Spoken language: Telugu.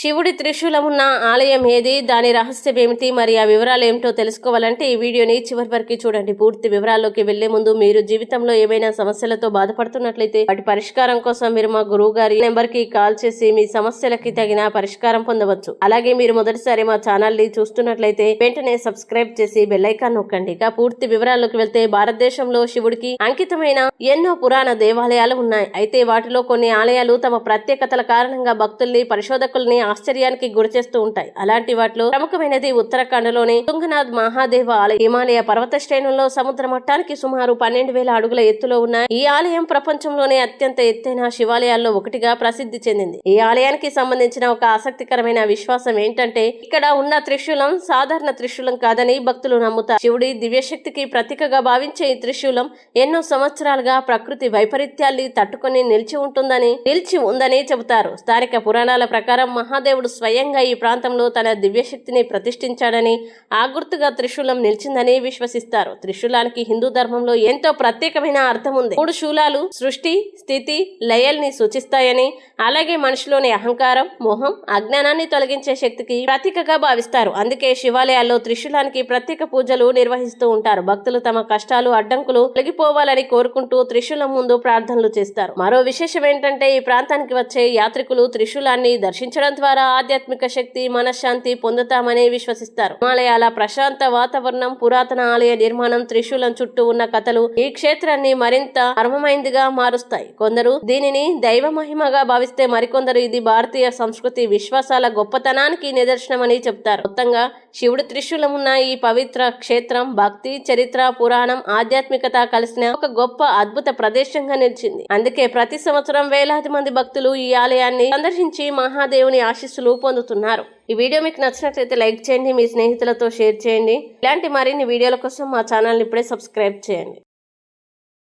శివుడి త్రిశూలం ఉన్న ఆలయం ఏది, దాని రహస్యం ఏమిటి, మరి ఆ వివరాలు ఏమిటో తెలుసుకోవాలంటే ఈ వీడియోని చివరి వరకు చూడండి. పూర్తి వివరాల్లోకి వెళ్లే ముందు మీరు జీవితంలో ఏమైనా సమస్యలతో బాధపడుతున్నట్లయితే వాటి పరిష్కారం కోసం మీరు మా గురువు గారి నెంబర్ కి కాల్ చేసి మీ సమస్యలకి తగిన పరిష్కారం పొందవచ్చు. అలాగే మీరు మొదటిసారి మా ఛానల్ ని చూస్తున్నట్లయితే వెంటనే సబ్స్క్రైబ్ చేసి బెల్ ఐకాన్ నొక్కండి. ఇక పూర్తి వివరాల్లోకి వెళ్తే భారతదేశంలో శివుడికి అంకితమైన ఎన్నో పురాణ దేవాలయాలు ఉన్నాయి. అయితే వాటిలో కొన్ని ఆలయాలు తమ ప్రత్యేకతల కారణంగా భక్తుల్ని పరిశోధకుల్ని ఆశ్చర్యానికి గురిచేస్తూ ఉంటాయి. అలాంటి వాటిలో ప్రముఖమైనది ఉత్తరాఖండ్ లోని తుంగనాథ్ మహాదేవ ఆలయం. హిమాలయ పర్వత శ్రేణుల్లో సముద్ర మట్టానికి సుమారు 12,000 అడుగుల ఎత్తులో ఉన్న ఈ ఆలయం ప్రపంచంలోనే అత్యంత ఎత్తైన శివాలయాల్లో ఒకటిగా ప్రసిద్ధి చెందింది. ఈ ఆలయానికి సంబంధించిన ఒక ఆసక్తికరమైన విశ్వాసం ఏంటంటే ఇక్కడ ఉన్న త్రిశూలం సాధారణ త్రిశూలం కాదని భక్తులు నమ్ముతారు. శివుడి దివ్యశక్తికి ప్రతీకగా భావించే ఈ త్రిశూలం ఎన్నో సంవత్సరాలుగా ప్రకృతి వైపరీత్యాల్ని తట్టుకొని నిలిచి ఉందని చెబుతారు. స్థానిక పురాణాల ప్రకారం మహాదేవుడు స్వయంగా ఈ ప్రాంతంలో తన దివ్యశక్తిని ప్రతిష్ఠించాడని, ఆ గుర్తుగా త్రిశూలం నిలిచిందని విశ్వసిస్తారు. త్రిశూలానికి హిందూ ధర్మంలో ఎంతో ప్రత్యేకమైన అర్థం ఉంది. 3 శూలాలు సృష్టి, స్థితి, లయల్ని సూచిస్తాయని, అలాగే మనిషిలోని అహంకారం, మోహం, అజ్ఞానాన్ని తొలగించే శక్తికి ప్రతీకగా భావిస్తారు. అందుకే శివాలయాల్లో త్రిశూలానికి ప్రత్యేక పూజలు నిర్వహిస్తూ ఉంటారు. భక్తులు తమ కష్టాలు, అడ్డంకులు తొలగిపోవాలని కోరుకుంటూ త్రిశూలం ముందు ప్రార్థనలు చేస్తారు. మరో విశేషం ఏంటంటే ఈ ప్రాంతానికి వచ్చే యాత్రికులు త్రిశూలాన్ని దర్శించడం ద్వారా ఆధ్యాత్మిక శక్తి, మనశ్శాంతి పొందుతామని విశ్వసిస్తారు. హిమాలయాల ప్రశాంత వాతావరణం, పురాతన ఆలయ నిర్మాణం, త్రిశూలం చుట్టూ ఉన్న కథలు ఈ క్షేత్రాన్ని మరింత మర్మమైందిగా మారుస్తాయి. కొందరు దీనిని దైవ మహిమగా భావిస్తే మరికొందరు ఇది భారతీయ సంస్కృతి విశ్వాసాల గొప్పతనానికి నిదర్శనమని చెప్తారు. మొత్తంగా శివుడి త్రిశూలం ఉన్న ఈ పవిత్ర క్షేత్రం భక్తి, చరిత్ర, పురాణం, ఆధ్యాత్మికత కలిసిన ఒక గొప్ప అద్భుత ప్రదేశంగా నిలిచింది. అందుకే ప్రతి సంవత్సరం వేలాది మంది భక్తులు ఈ ఆలయాన్ని సందర్శించి మహాదేవుని ఆశీస్సులు పొందుతున్నారు. ఈ వీడియో మీకు నచ్చినట్లయితే లైక్ చేయండి, మీ స్నేహితులతో షేర్ చేయండి. ఇలాంటి మరిన్ని వీడియోల కోసం మా ఛానల్ ఇప్పుడే సబ్స్క్రైబ్ చేయండి.